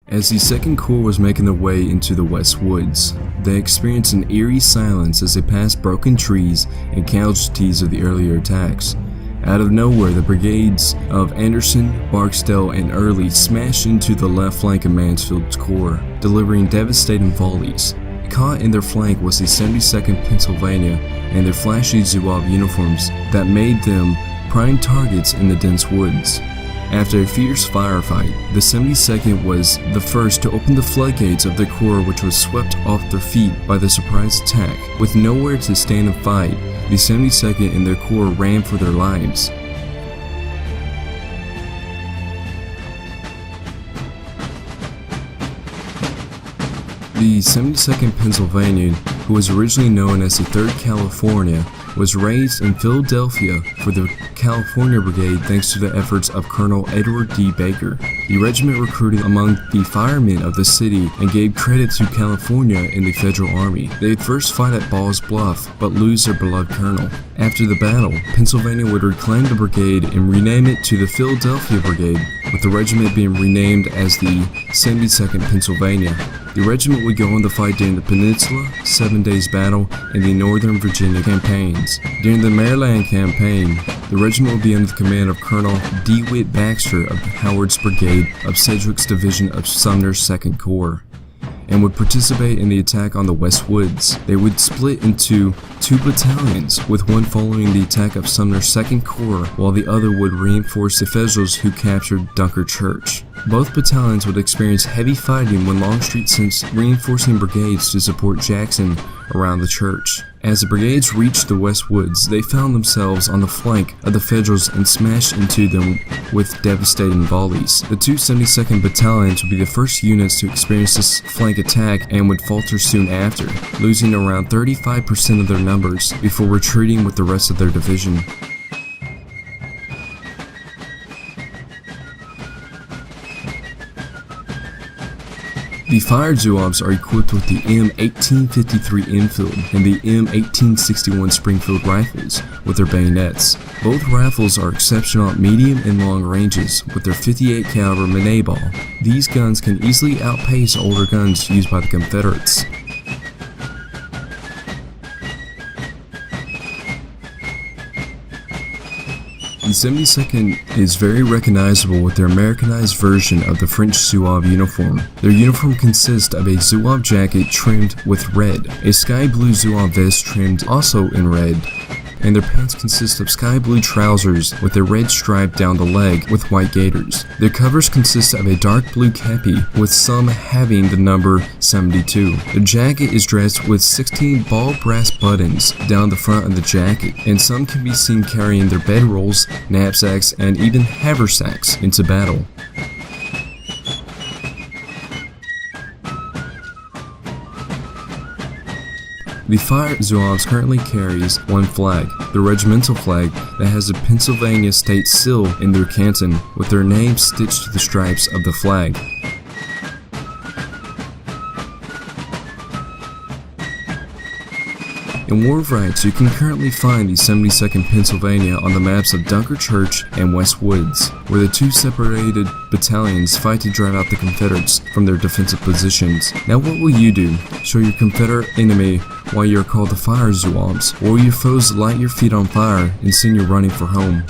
As the 2nd Corps was making their way into the West Woods, they experienced an eerie silence as they passed broken trees and casualties of the earlier attacks. Out of nowhere, the brigades of Anderson, Barksdale, and Early smashed into the left flank of Mansfield's corps, delivering devastating volleys. Caught in their flank was the 72nd Pennsylvania and their flashy Zouave uniforms that made them prime targets in the dense woods. After a fierce firefight, the 72nd was the first to open the floodgates of their corps, which was swept off their feet by the surprise attack. With nowhere to stand and fight, the 72nd and their corps ran for their lives. The 72nd Pennsylvania, who was originally known as the 3rd California, was raised in Philadelphia for the California Brigade thanks to the efforts of Colonel Edward D. Baker. The regiment recruited among the firemen of the city and gave credit to California in the Federal Army. They would first fight at Bluff, but lose their beloved colonel. After the battle, Pennsylvania would reclaim the brigade and rename it to the Philadelphia Brigade, with the regiment being renamed as the 72nd Pennsylvania. The regiment would go on to fight during the Peninsula, 7 Days Battle, and the Northern Virginia campaigns. During the Maryland campaign, the regiment would be under the command of Colonel DeWitt Baxter of Howard's Brigade of Sedgewick's division of Sumner's 2nd Corps, and would participate in the attack on the West Woods. They would split into 2 battalions, with one following the attack of Sumner's 2nd Corps, while the other would reinforce the Federals who captured Dunkirk Church. Both battalions would experience heavy fighting when Longstreet sent reinforcing brigades to support Jackson around the church. As the brigades reached the West Woods, they found themselves on the flank of the Federals and smashed into them with devastating volleys. The 2 72nd battalions would be the first units to experience this flank attack and would falter soon after, losing around 35% of their numbers before retreating with the rest of their division. The Fire Zouaves are equipped with the M1853 Enfield and the M1861 Springfield rifles with their bayonets. Both rifles are exceptional at medium and long ranges with their 58 caliber Minet ball. These guns can easily outpace older guns used by the Confederates. The 72nd is very recognizable with their Americanized version of the French Zouave uniform. Their uniform consists of a Zouave jacket trimmed with red, a sky blue Zouave vest trimmed also in red, and their pants consist of sky blue trousers with a red stripe down the leg with white gaiters. Their covers consist of a dark blue kepi, with some having the number 72. The jacket is dressed with 16 ball brass buttons down the front of the jacket, and some can be seen carrying their bedrolls, knapsacks, and even haversacks into battle. The Fire Zouaves currently carries one flag, the regimental flag that has the Pennsylvania state seal in their canton with their name stitched to the stripes of the flag. In War of Rights, you can currently find the 72nd Pennsylvania on the maps of Dunkirk Church and West Woods, where the 2 separated battalions fight to drive out the Confederates from their defensive positions. Now what will you do? Show your Confederate enemy why you are called the Fire Zouaves, or your foes light your feet on fire and send you running for home.